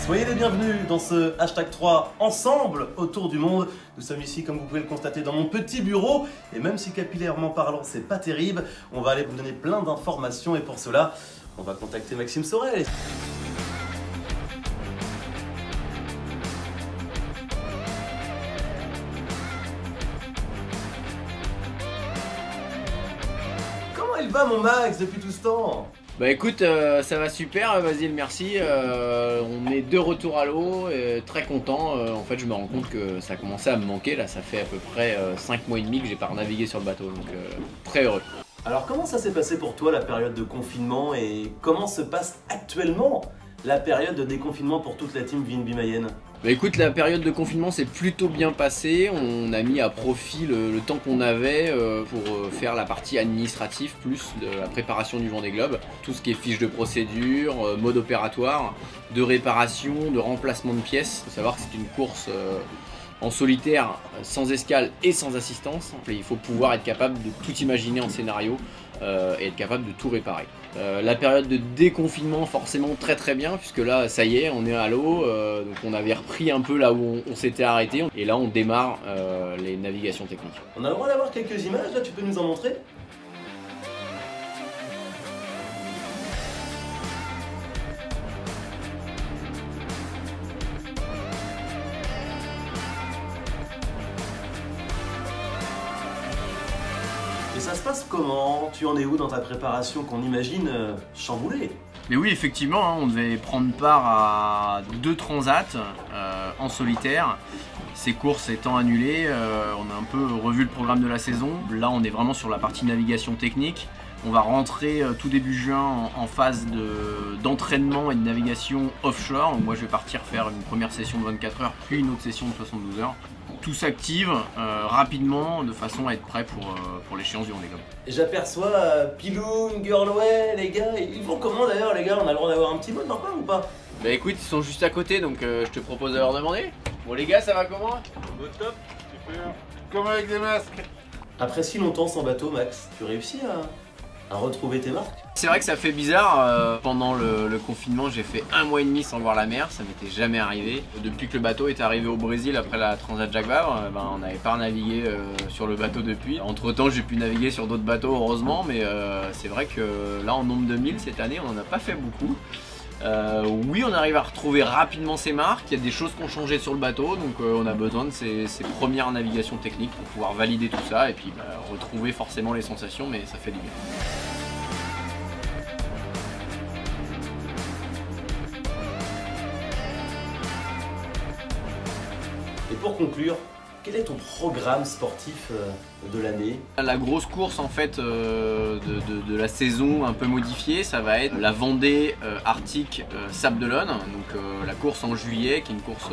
Soyez les bienvenus dans ce hashtag 3 ensemble autour du monde. Nous sommes ici, comme vous pouvez le constater, dans mon petit bureau. Et même si capillairement parlant, c'est pas terrible, on va aller vous donner plein d'informations. Et pour cela, on va contacter Maxime Sorel. Comment il va mon Max depuis tout ce temps? Bah écoute, ça va super, vas-y, merci. On est de retour à l'eau, très content. En fait, je me rends compte que ça a commencé à me manquer. Là, ça fait à peu près 5 mois et demi que j'ai pas navigué sur le bateau, donc très heureux. Alors comment ça s'est passé pour toi la période de confinement et comment se passe actuellement la période de déconfinement pour toute la team VNB Mayenne? Bah écoute, la période de confinement s'est plutôt bien passée. On a mis à profit le temps qu'on avait pour faire la partie administrative plus de la préparation du Vendée Globe. Tout ce qui est fiche de procédure, mode opératoire, de réparation, de remplacement de pièces. Il faut savoir que c'est une course en solitaire, sans escale et sans assistance. Il faut pouvoir être capable de tout imaginer en scénario et être capable de tout réparer. La période de déconfinement forcément très bien, puisque là ça y est, on est à l'eau, donc on avait repris un peu là où on s'était arrêté, et là on démarre les navigations techniques. On a le droit d'avoir quelques images là, tu peux nous en montrer? Et ça se passe comment? Tu en es où dans ta préparation qu'on imagine chamboulée? Mais oui, effectivement, hein, on devait prendre part à 2 transats en solitaire. Ces courses étant annulées, on a un peu revu le programme de la saison. Là, on est vraiment sur la partie navigation technique. On va rentrer tout début juin en phase d'entraînement et de navigation offshore. Donc moi, je vais partir faire une première session de 24 heures, puis une autre session de 72 heures. Tout s'active rapidement de façon à être prêt pour l'échéance du Vendée Globe. Et j'aperçois Piloum, Girlway, les gars, ils vont comment d'ailleurs les gars? On a le droit d'avoir un petit mot de leur part ou pas? Bah écoute, ils sont juste à côté, donc je te propose de leur demander. Bon les gars, ça va comment? Au top, super. Comme avec des masques. Après si longtemps sans bateau, Max, tu réussis à retrouver tes marques? C'est vrai que ça fait bizarre, pendant le confinement j'ai fait 1 mois et demi sans voir la mer, ça m'était jamais arrivé. Depuis que le bateau est arrivé au Brésil après la Transat Jacques Vabre, on n'avait pas navigué sur le bateau depuis. Entre temps j'ai pu naviguer sur d'autres bateaux heureusement, mais c'est vrai que là en nombre de 1000 cette année on n'en a pas fait beaucoup. Oui, on arrive à retrouver rapidement ses marques, il y a des choses qui ont changé sur le bateau, donc on a besoin de ces premières navigations techniques pour pouvoir valider tout ça et puis retrouver forcément les sensations, mais ça fait du bien. Et pour conclure, quel est ton programme sportif de l'année? La grosse course en fait de la saison un peu modifiée, ça va être la Vendée Arctique Sables d'Olonne, donc la course en juillet qui est une course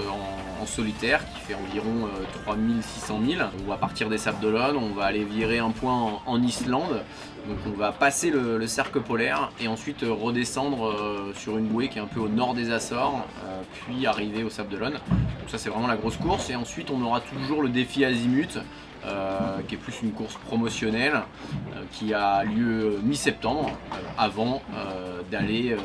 en solitaire qui fait environ 3600 milles. On va partir des Sables d'Olonne, on va aller virer un point en Islande, donc on va passer le cercle polaire et ensuite redescendre sur une bouée qui est un peu au nord des Açores, puis arriver aux Sables d'Olonne. Donc ça c'est vraiment la grosse course, et ensuite on aura toujours le défi Azimut qui est plus une course promotionnelle qui a lieu mi-septembre avant d'aller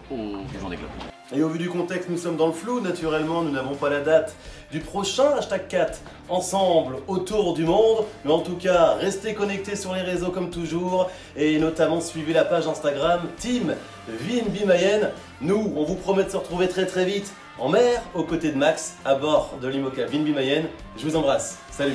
au Vendée Globe. Et au vu du contexte, nous sommes dans le flou, naturellement, nous n'avons pas la date du prochain hashtag 4 ensemble autour du monde. Mais en tout cas, restez connectés sur les réseaux comme toujours et notamment suivez la page Instagram Team VNB Mayenne. Nous, on vous promet de se retrouver très vite en mer aux côtés de Max à bord de l'IMOCA VNB Mayenne. Je vous embrasse, salut!